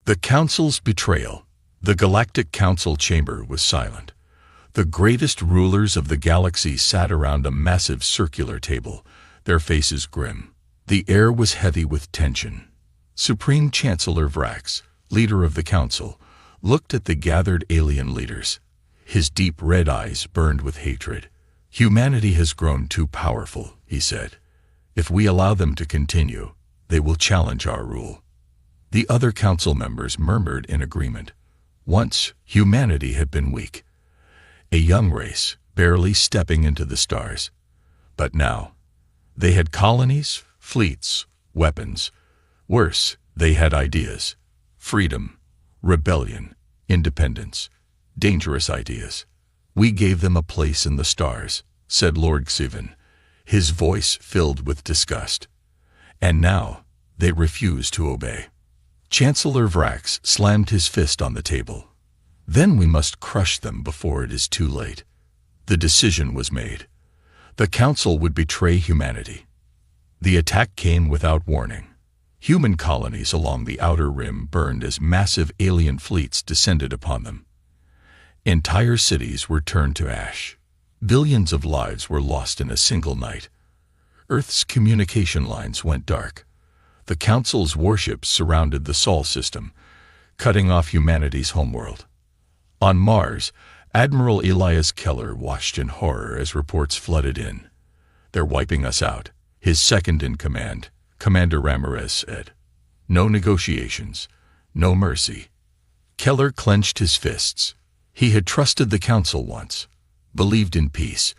The Council's betrayal. The Galactic Council chamber was silent. The greatest rulers of the galaxy sat around a massive circular table, their faces grim. The air was heavy with tension. Supreme Chancellor Vrax, leader of the Council, looked at the gathered alien leaders. His deep red eyes burned with hatred. "Humanity has grown too powerful," he said. "If we allow them to continue, they will challenge our rule." The other council members murmured in agreement. Once, humanity had been weak. A young race, barely stepping into the stars. But now, they had colonies, fleets, weapons. Worse, they had ideas. Freedom, rebellion, independence. Dangerous ideas. "We gave them a place in the stars," said Lord Xivan, his voice filled with disgust. "And now, they refuse to obey." Chancellor Vrax slammed his fist on the table. "Then we must crush them before it is too late." The decision was made. The Council would betray humanity. The attack came without warning. Human colonies along the outer rim burned as massive alien fleets descended upon them. Entire cities were turned to ash. Billions of lives were lost in a single night. Earth's communication lines went dark. The Council's warships surrounded the Sol system, cutting off humanity's homeworld. On Mars, Admiral Elias Keller watched in horror as reports flooded in. "They're wiping us out," his second-in-command, Commander Ramirez, said. "No negotiations, no mercy." Keller clenched his fists. He had trusted the Council once, believed in peace,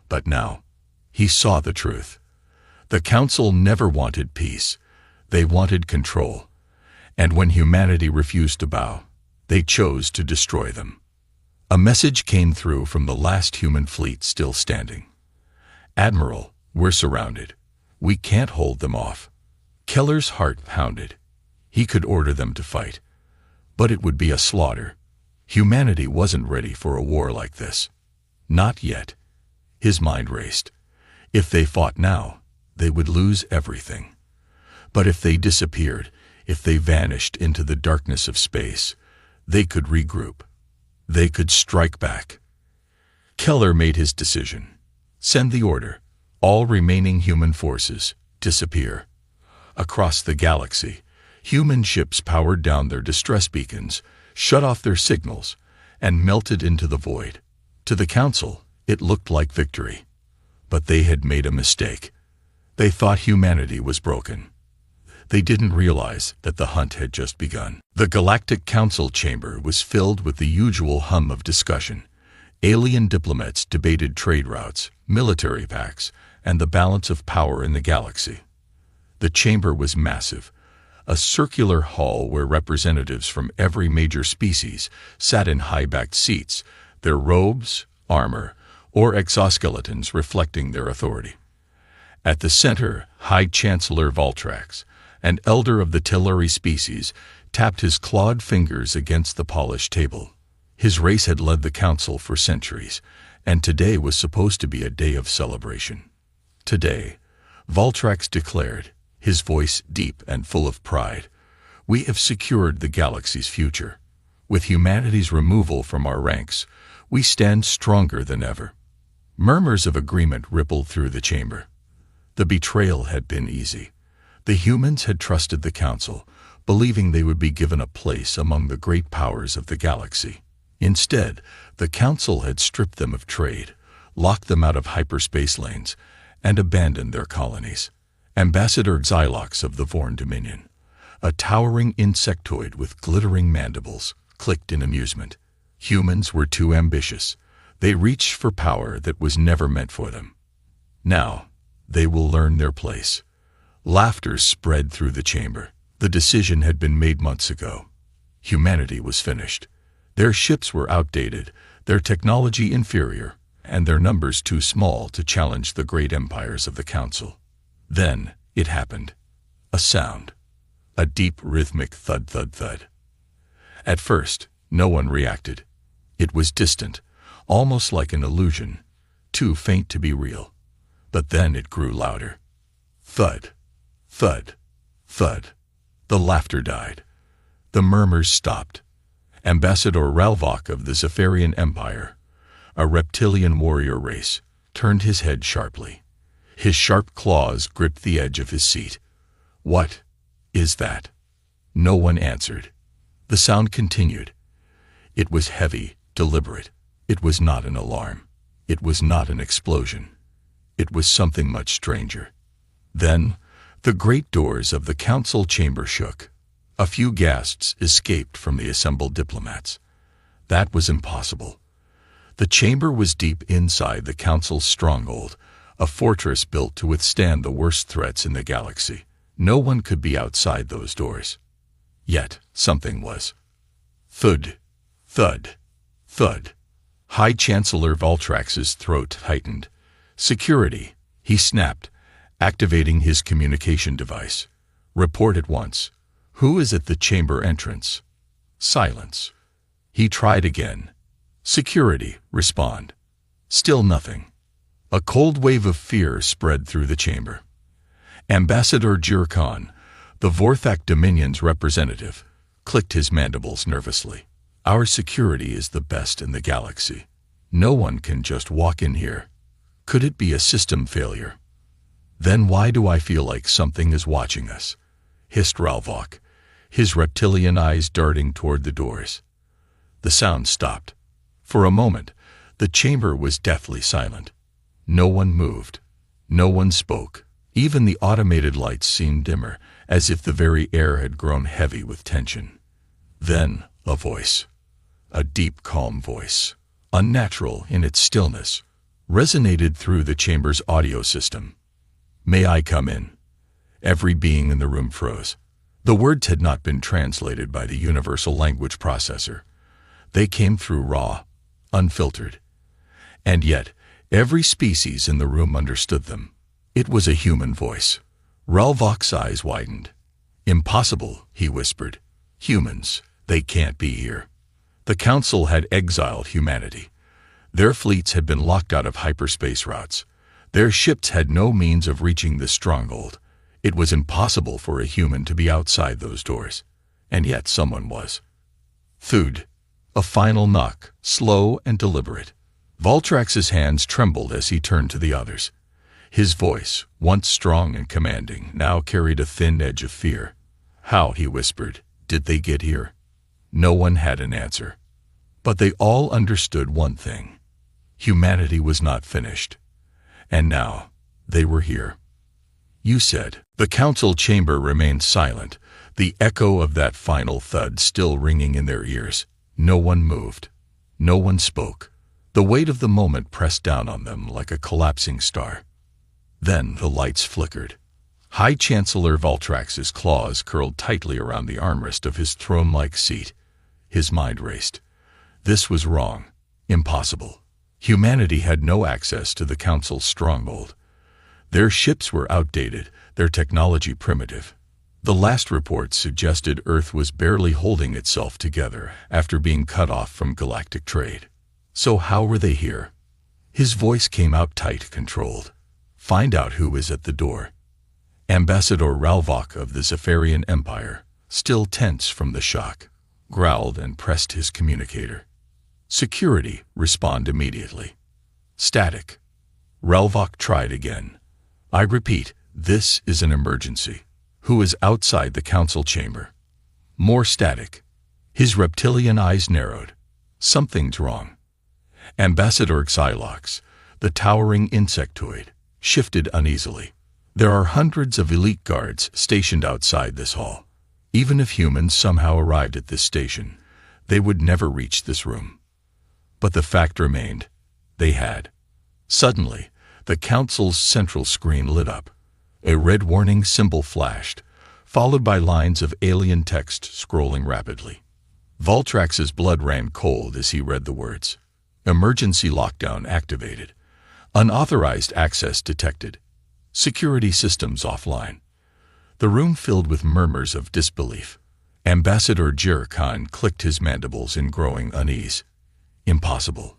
but now he saw the truth. The Council never wanted peace. They wanted control. And when humanity refused to bow, they chose to destroy them. A message came through from the last human fleet still standing. "Admiral, we're surrounded. We can't hold them off." Keller's heart pounded. He could order them to fight, but it would be a slaughter. Humanity wasn't ready for a war like this. Not yet. His mind raced. If they fought now, they would lose everything. But if they disappeared, if they vanished into the darkness of space, they could regroup. They could strike back. Keller made his decision. Send the order. All remaining human forces, disappear. Across the galaxy, human ships powered down their distress beacons, shut off their signals, and melted into the void. To the Council, it looked like victory. But they had made a mistake. They thought humanity was broken. They didn't realize that the hunt had just begun. The Galactic Council chamber was filled with the usual hum of discussion. Alien diplomats debated trade routes, military pacts, and the balance of power in the galaxy. The chamber was massive, a circular hall where representatives from every major species sat in high-backed seats, their robes, armor, or exoskeletons reflecting their authority. At the center, High Chancellor Valtrax, an elder of the Telluri species, tapped his clawed fingers against the polished table. His race had led the Council for centuries, and today was supposed to be a day of celebration. Today, Valtrax declared, his voice deep and full of pride, "We have secured the galaxy's future. With humanity's removal from our ranks, we stand stronger than ever." Murmurs of agreement rippled through the chamber. The betrayal had been easy. The humans had trusted the Council, believing they would be given a place among the great powers of the galaxy. Instead, the Council had stripped them of trade, locked them out of hyperspace lanes, and abandoned their colonies. Ambassador Xylox of the Vorn Dominion, a towering insectoid with glittering mandibles, clicked in amusement. Humans were too ambitious. They reached for power that was never meant for them. Now, they will learn their place. Laughter spread through the chamber. The decision had been made months ago. Humanity was finished. Their ships were outdated, their technology inferior, and their numbers too small to challenge the great empires of the Council. Then it happened. A sound. A deep rhythmic thud-thud-thud. At first, no one reacted. It was distant, almost like an illusion, too faint to be real. But then it grew louder. Thud, thud, thud. The laughter died. The murmurs stopped. Ambassador Ralvok of the Zephyrian Empire, a reptilian warrior race, turned his head sharply. His sharp claws gripped the edge of his seat. "What is that?" No one answered. The sound continued. It was heavy, deliberate. It was not an alarm. It was not an explosion. It was something much stranger. Then, the great doors of the council chamber shook. A few gasps escaped from the assembled diplomats. That was impossible. The chamber was deep inside the council's stronghold, a fortress built to withstand the worst threats in the galaxy. No one could be outside those doors. Yet, something was. Thud, thud, thud. High Chancellor Valtrax's throat tightened. "Security," he snapped, activating his communication device. "Report at once. Who is at the chamber entrance?" Silence. He tried again. "Security, respond." Still nothing. A cold wave of fear spread through the chamber. Ambassador Jurkhan, the Vorthak Dominion's representative, clicked his mandibles nervously. "Our security is the best in the galaxy. No one can just walk in here. Could it be a system failure?" "Then why do I feel like something is watching us?" hissed Ralvok, his reptilian eyes darting toward the doors. The sound stopped. For a moment, the chamber was deathly silent. No one moved. No one spoke. Even the automated lights seemed dimmer, as if the very air had grown heavy with tension. Then, a voice. A deep, calm voice, unnatural in its stillness, resonated through the chamber's audio system. "May I come in?" Every being in the room froze. The words had not been translated by the universal language processor. They came through raw, unfiltered. And yet, every species in the room understood them. It was a human voice. Ralvok's eyes widened. "Impossible," he whispered. "Humans, they can't be here." The Council had exiled humanity. Their fleets had been locked out of hyperspace routes. Their ships had no means of reaching the stronghold. It was impossible for a human to be outside those doors. And yet someone was. Thud. A final knock, slow and deliberate. Valtrax's hands trembled as he turned to the others. His voice, once strong and commanding, now carried a thin edge of fear. "How," he whispered, "did they get here?" No one had an answer. But they all understood one thing. Humanity was not finished. And now, they were here. "You said." The council chamber remained silent, the echo of that final thud still ringing in their ears. No one moved. No one spoke. The weight of the moment pressed down on them like a collapsing star. Then the lights flickered. High Chancellor Valtrax's claws curled tightly around the armrest of his throne-like seat. His mind raced. This was wrong. Impossible. Humanity had no access to the Council's stronghold. Their ships were outdated, their technology primitive. The last report suggested Earth was barely holding itself together after being cut off from galactic trade. So how were they here? His voice came out tight, controlled. "Find out who is at the door." Ambassador Ralvok of the Zephyrian Empire, still tense from the shock, growled and pressed his communicator. "Security, respond immediately." Static. Ralvok tried again. "I repeat, this is an emergency. Who is outside the council chamber?" More static. His reptilian eyes narrowed. Something's wrong. Ambassador Xylox, the towering insectoid, shifted uneasily. "There are hundreds of elite guards stationed outside this hall. Even if humans somehow arrived at this station, they would never reach this room." But the fact remained. They had. Suddenly, the council's central screen lit up. A red warning symbol flashed, followed by lines of alien text scrolling rapidly. Valtrax's blood ran cold as he read the words. Emergency lockdown activated. Unauthorized access detected. Security systems offline. The room filled with murmurs of disbelief. Ambassador Jurkhan clicked his mandibles in growing unease. Impossible.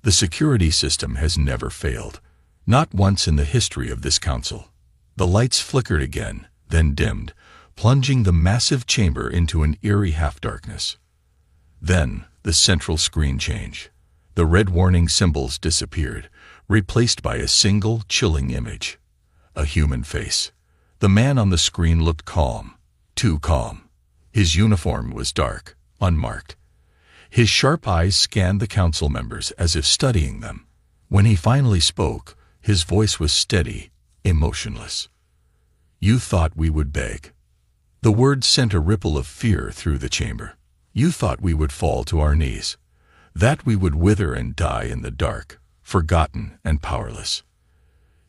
The security system has never failed. Not once in the history of this council. The lights flickered again, then dimmed, plunging the massive chamber into an eerie half-darkness. Then, the central screen changed. The red warning symbols disappeared, replaced by a single, chilling image. A human face. The man on the screen looked calm, too calm. His uniform was dark, unmarked. His sharp eyes scanned the council members as if studying them. When he finally spoke, his voice was steady, emotionless. "You thought we would beg." The words sent a ripple of fear through the chamber. "You thought we would fall to our knees, that we would wither and die in the dark, forgotten and powerless."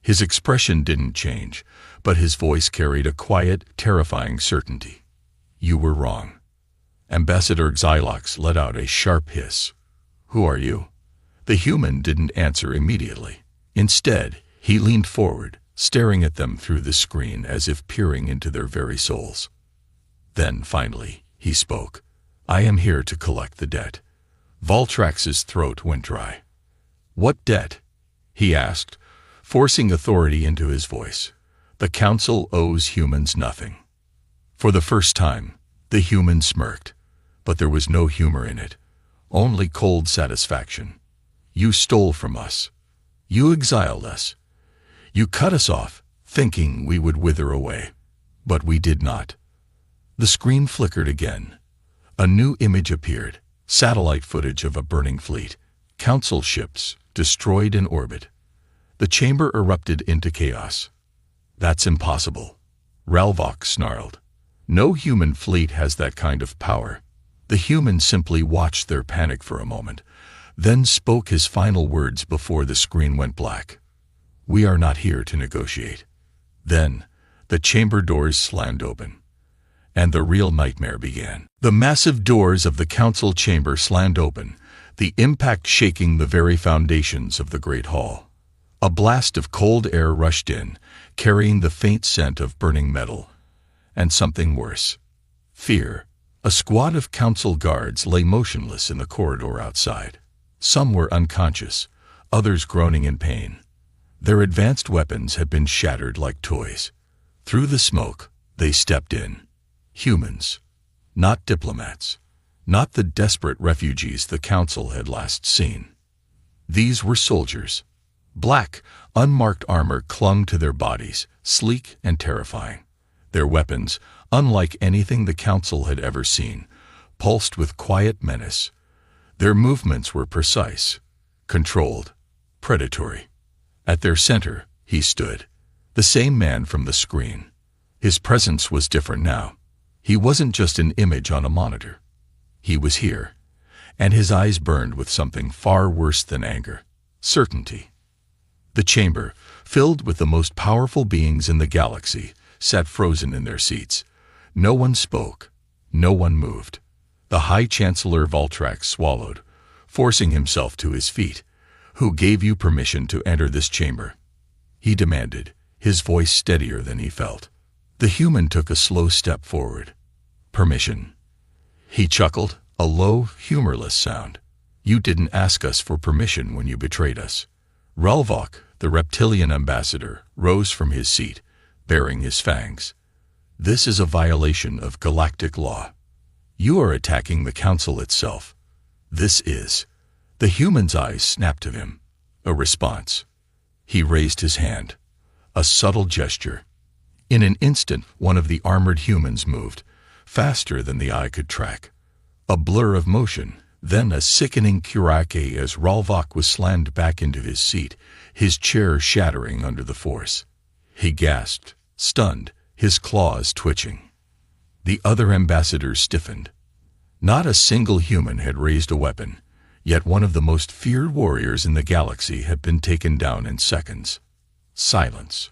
His expression didn't change, but his voice carried a quiet, terrifying certainty. "You were wrong." Ambassador Xylox let out a sharp hiss. "Who are you?" The human didn't answer immediately. Instead, he leaned forward, staring at them through the screen as if peering into their very souls. Then, finally, he spoke. "I am here to collect the debt." Valtrax's throat went dry. "What debt?" he asked, forcing authority into his voice. "The council owes humans nothing." For the first time, the human smirked, but there was no humor in it, only cold satisfaction. "You stole from us. You exiled us. You cut us off, thinking we would wither away. But we did not." The screen flickered again. A new image appeared, satellite footage of a burning fleet, council ships destroyed in orbit. The chamber erupted into chaos. "That's impossible," Ralvok snarled. "No human fleet has that kind of power." The human simply watched their panic for a moment, then spoke his final words before the screen went black. "We are not here to negotiate." Then, the chamber doors slammed open, and the real nightmare began. The massive doors of the council chamber slammed open, the impact shaking the very foundations of the great hall. A blast of cold air rushed in, carrying the faint scent of burning metal. And something worse. Fear. A squad of council guards lay motionless in the corridor outside. Some were unconscious, others groaning in pain. Their advanced weapons had been shattered like toys. Through the smoke, they stepped in. Humans. Not diplomats. Not the desperate refugees the council had last seen. These were soldiers. Black, unmarked armor clung to their bodies, sleek and terrifying. Their weapons, unlike anything the council had ever seen, pulsed with quiet menace. Their movements were precise, controlled, predatory. At their center, he stood, the same man from the screen. His presence was different now. He wasn't just an image on a monitor. He was here, and his eyes burned with something far worse than anger: certainty. The chamber, filled with the most powerful beings in the galaxy, sat frozen in their seats. No one spoke. No one moved. The High Chancellor Valtrax swallowed, forcing himself to his feet. "Who gave you permission to enter this chamber?" he demanded, his voice steadier than he felt. The human took a slow step forward. "Permission?" He chuckled, a low, humorless sound. "You didn't ask us for permission when you betrayed us." Ralvok, the reptilian ambassador, rose from his seat, baring his fangs. "This is a violation of galactic law. You are attacking the council itself. This is." The human's eyes snapped at him. A response. He raised his hand. A subtle gesture. In an instant, one of the armored humans moved, faster than the eye could track. A blur of motion, then a sickening curake as Ralvok was slammed back into his seat, his chair shattering under the force. He gasped, stunned, his claws twitching. The other ambassadors stiffened. Not a single human had raised a weapon, yet one of the most feared warriors in the galaxy had been taken down in seconds. Silence.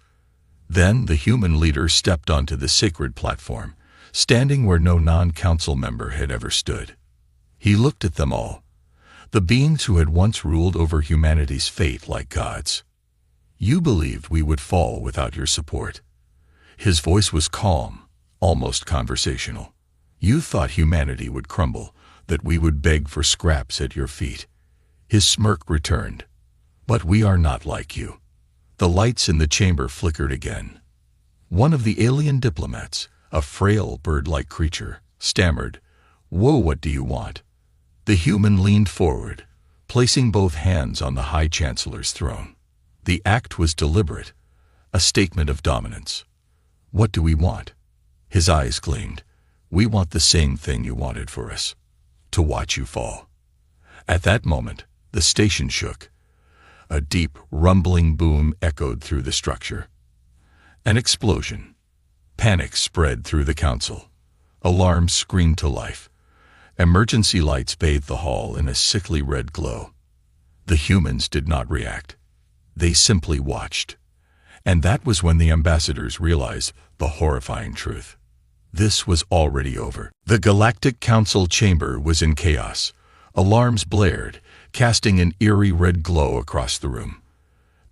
Then the human leader stepped onto the sacred platform, standing where no non-council member had ever stood. He looked at them all, the beings who had once ruled over humanity's fate like gods. "You believed we would fall without your support." His voice was calm, almost conversational. "You thought humanity would crumble, that we would beg for scraps at your feet." His smirk returned. "But we are not like you." The lights in the chamber flickered again. One of the alien diplomats, A frail bird-like creature stammered, "Whoa, what do you want?" The human leaned forward, placing both hands on the High Chancellor's throne. The act was deliberate, a statement of dominance. "What do we want?" His eyes gleamed. "We want the same thing you wanted for us, to watch you fall." At that moment, the station shook. A deep, rumbling boom echoed through the structure. An explosion. Panic spread through the council. Alarms screamed to life. Emergency lights bathed the hall in a sickly red glow. The humans did not react. They simply watched. And that was when the ambassadors realized the horrifying truth. This was already over. The Galactic Council chamber was in chaos. Alarms blared, casting an eerie red glow across the room.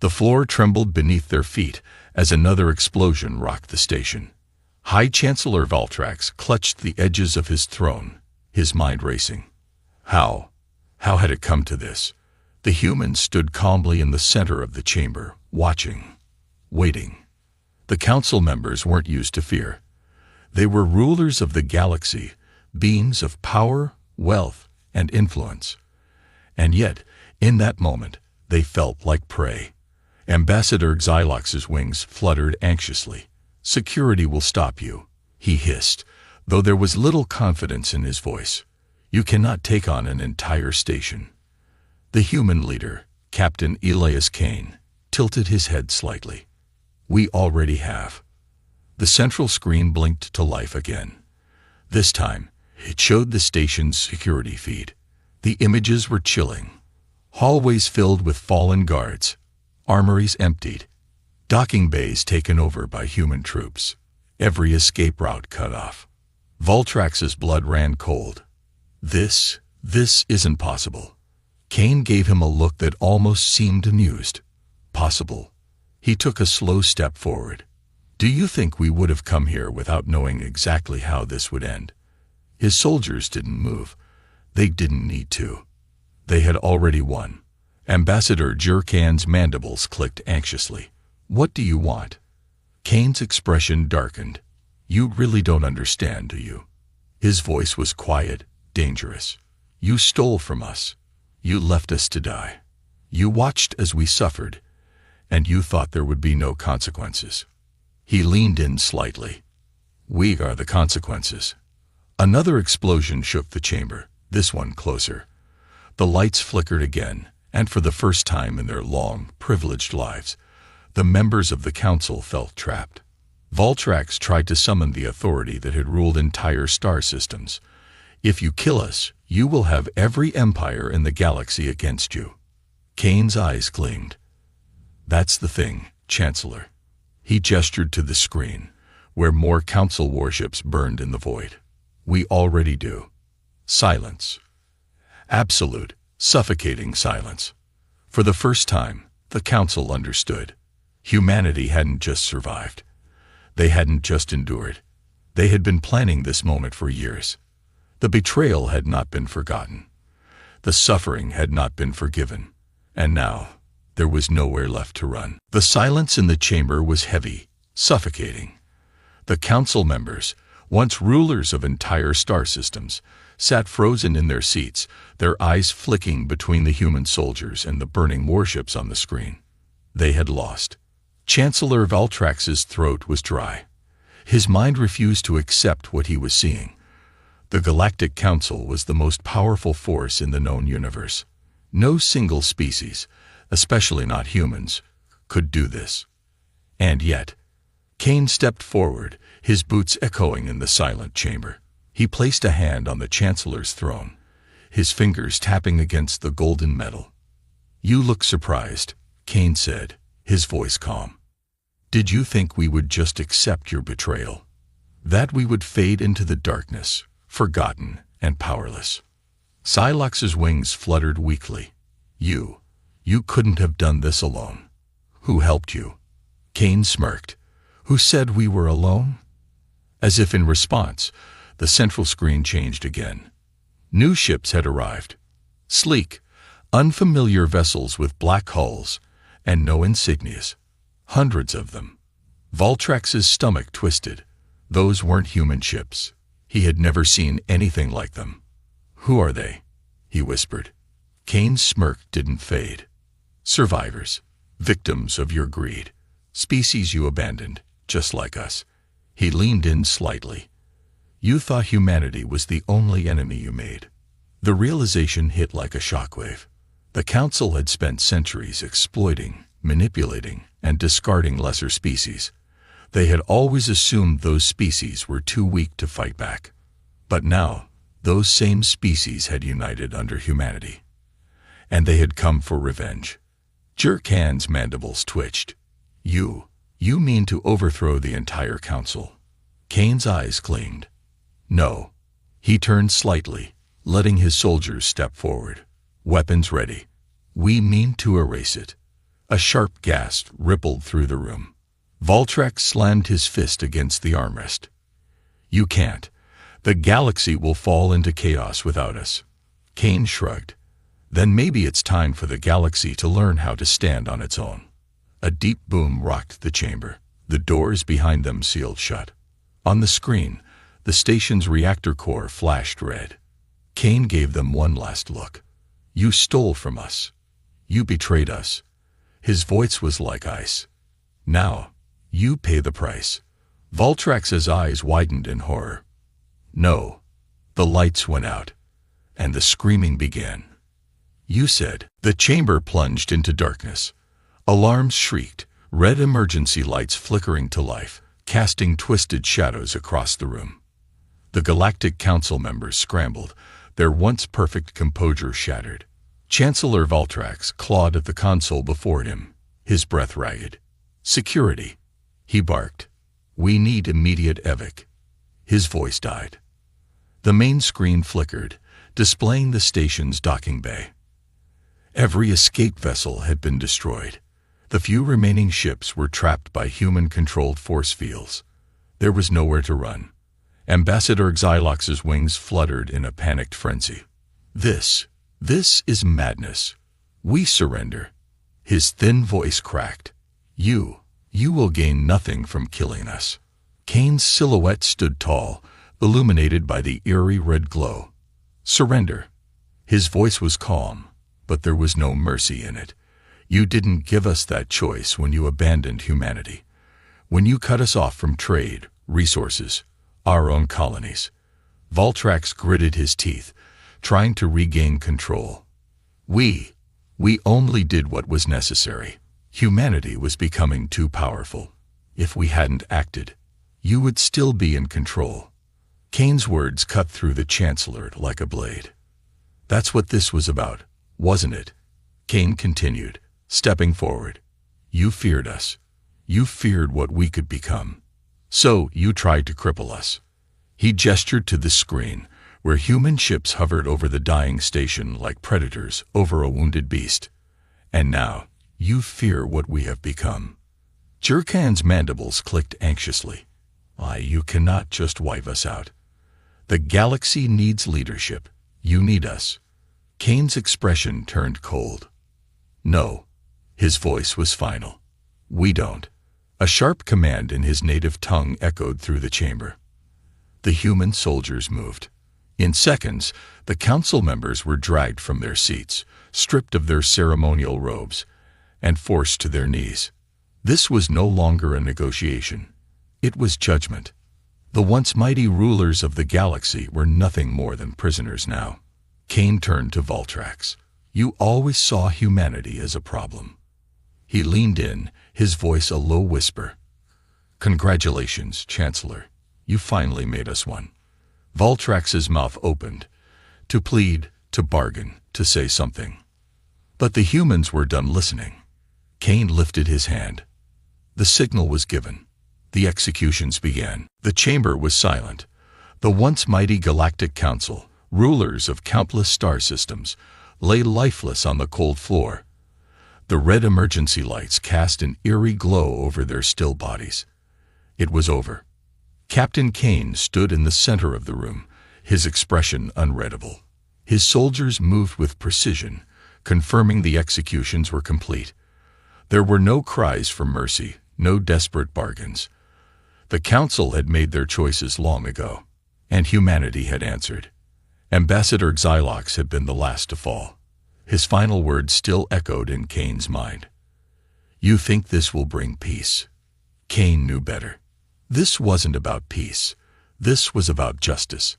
The floor trembled beneath their feet as another explosion rocked the station. High Chancellor Valtrax clutched the edges of his throne, his mind racing. How had it come to this? The humans stood calmly in the center of the chamber, watching, waiting. The council members weren't used to fear. They were rulers of the galaxy, beings of power, wealth, and influence. And yet, in that moment, they felt like prey. Ambassador Xylox's wings fluttered anxiously. "Security will stop you," he hissed, though there was little confidence in his voice. "You cannot take on an entire station." The human leader, Captain Elias Kane, tilted his head slightly. "We already have." The central screen blinked to life again. This time, it showed the station's security feed. The images were chilling. Hallways filled with fallen guards, armories emptied, docking bays taken over by human troops, every escape route cut off. Valtrax's blood ran cold. This isn't possible." Kane gave him a look that almost seemed amused. "Possible." He took a slow step forward. "Do you think we would have come here without knowing exactly how this would end?" His soldiers didn't move. They didn't need to. They had already won. Ambassador Jurkan's mandibles clicked anxiously. "What do you want?" Kane's expression darkened. "You really don't understand, do you?" His voice was quiet, dangerous. "You stole from us. You left us to die. You watched as we suffered, and you thought there would be no consequences." He leaned in slightly. "We are the consequences." Another explosion shook the chamber, this one closer. The lights flickered again, and for the first time in their long, privileged lives, the members of the council felt trapped. Valtrax tried to summon the authority that had ruled entire star systems. "If you kill us, you will have every empire in the galaxy against you." Kane's eyes gleamed. "That's the thing, Chancellor." He gestured to the screen, where more council warships burned in the void. "We already do." Silence. Absolute, suffocating silence. For the first time, the council understood. Humanity hadn't just survived. They hadn't just endured. They had been planning this moment for years. The betrayal had not been forgotten. The suffering had not been forgiven. And now, there was nowhere left to run. The silence in the chamber was heavy, suffocating. The council members, once rulers of entire star systems, sat frozen in their seats, their eyes flicking between the human soldiers and the burning warships on the screen. They had lost. Chancellor Valtrax's throat was dry. His mind refused to accept what he was seeing. The Galactic Council was the most powerful force in the known universe. No single species, especially not humans, could do this. And yet, Kane stepped forward, his boots echoing in the silent chamber. He placed a hand on the Chancellor's throne, his fingers tapping against the golden metal. "You look surprised," Kane said, his voice calm. "Did you think we would just accept your betrayal? That we would fade into the darkness, forgotten and powerless?" Xylox's wings fluttered weakly. You couldn't have done this alone." "Who helped you?" Kane smirked. "Who said we were alone?" As if in response, the central screen changed again. New ships had arrived. Sleek, unfamiliar vessels with black hulls and no insignias. Hundreds of them. Valtrax's stomach twisted. Those weren't human ships. He had never seen anything like them. "Who are they?" he whispered. Kane's smirk didn't fade. "Survivors, victims of your greed, species you abandoned, just like us." He leaned in slightly. "You thought humanity was the only enemy you made." The realization hit like a shockwave. The Council had spent centuries exploiting, manipulating, and discarding lesser species. They had always assumed those species were too weak to fight back. But now, those same species had united under humanity. And they had come for revenge. Jerkan's mandibles twitched. You mean to overthrow the entire Council?" Kane's eyes gleamed. "No." He turned slightly, letting his soldiers step forward. Weapons ready. "We mean to erase it." A sharp gasp rippled through the room. Valtrex slammed his fist against the armrest. "You can't. The galaxy will fall into chaos without us." Kane shrugged. "Then maybe it's time for the galaxy to learn how to stand on its own." A deep boom rocked the chamber. The doors behind them sealed shut. On the screen, the station's reactor core flashed red. Kane gave them one last look. "You stole from us. You betrayed us." His voice was like ice. "Now, you pay the price." Valtrex's eyes widened in horror. "No." The lights went out, and the screaming began. "You said." The chamber plunged into darkness. Alarms shrieked, red emergency lights flickering to life, casting twisted shadows across the room. The Galactic Council members scrambled, their once perfect composure shattered. Chancellor Valtrex clawed at the console before him, his breath ragged. "Security," he barked. "We need immediate evac." His voice died. The main screen flickered, displaying the station's docking bay. Every escape vessel had been destroyed. The few remaining ships were trapped by human-controlled force fields. There was nowhere to run. Ambassador Xylox's wings fluttered in a panicked frenzy. This is madness. We surrender." His thin voice cracked. You will gain nothing from killing us." Kane's silhouette stood tall, illuminated by the eerie red glow. "Surrender." His voice was calm, but there was no mercy in it. "You didn't give us that choice when you abandoned humanity. When you cut us off from trade, resources, our own colonies." Valtrex gritted his teeth, trying to regain control. We only did what was necessary. Humanity was becoming too powerful. If we hadn't acted, you would still be in control." Kane's words cut through the Chancellor like a blade. "That's what this was about, wasn't it?" Kane continued, stepping forward. "You feared us. You feared what we could become. So you tried to cripple us." He gestured to the screen, where human ships hovered over the dying station like predators over a wounded beast. "And now, you fear what we have become." Jerkan's mandibles clicked anxiously. You cannot just wipe us out. The galaxy needs leadership. You need us." Kane's expression turned cold. "No." His voice was final. "We don't." A sharp command in his native tongue echoed through the chamber. The human soldiers moved. In seconds, the council members were dragged from their seats, stripped of their ceremonial robes, and forced to their knees. This was no longer a negotiation. It was judgment. The once mighty rulers of the galaxy were nothing more than prisoners now. Kane turned to Valtrex. "You always saw humanity as a problem." He leaned in, his voice a low whisper. "Congratulations, Chancellor. You finally made us one." Valtrex's mouth opened, to plead, to bargain, to say something. But the humans were done listening. Kane lifted his hand. The signal was given. The executions began. The chamber was silent. The once mighty Galactic Council, rulers of countless star systems, lay lifeless on the cold floor. The red emergency lights cast an eerie glow over their still bodies. It was over. Captain Kane stood in the center of the room, his expression unreadable. His soldiers moved with precision, confirming the executions were complete. There were no cries for mercy, no desperate bargains. The Council had made their choices long ago, and humanity had answered. Ambassador Xylox had been the last to fall. His final words still echoed in Kane's mind. "You think this will bring peace?" Kane knew better. This wasn't about peace. This was about justice.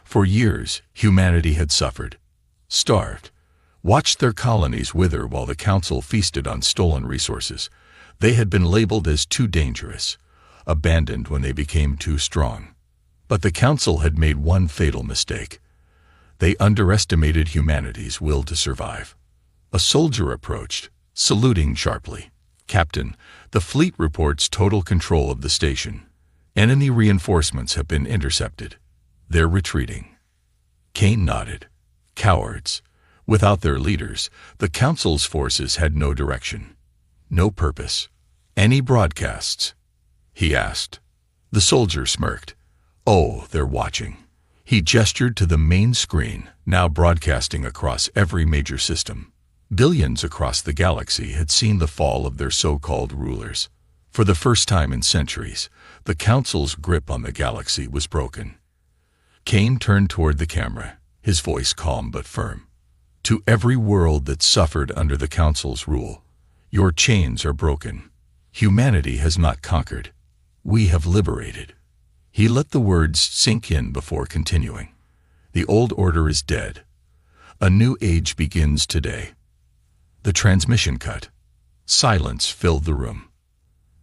For years, humanity had suffered, starved, watched their colonies wither while the Council feasted on stolen resources. They had been labeled as too dangerous, abandoned when they became too strong. But the Council had made one fatal mistake. They underestimated humanity's will to survive. A soldier approached, saluting sharply. "Captain, the fleet reports total control of the station. Enemy reinforcements have been intercepted. They're retreating." Kane nodded. Cowards. Without their leaders, the Council's forces had no direction, no purpose. "Any broadcasts?" he asked. The soldier smirked. "Oh, they're watching." He gestured to the main screen, now broadcasting across every major system. Billions across the galaxy had seen the fall of their so-called rulers. For the first time in centuries, the Council's grip on the galaxy was broken. Kane turned toward the camera, his voice calm but firm. "To every world that suffered under the Council's rule, your chains are broken. Humanity has not conquered. We have liberated." He let the words sink in before continuing. "The old order is dead. A new age begins today." The transmission cut. Silence filled the room.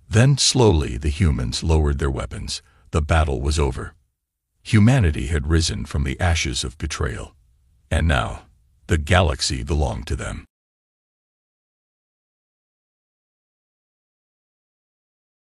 Then slowly the humans lowered their weapons. The battle was over. Humanity had risen from the ashes of betrayal. And now, the galaxy belonged to them.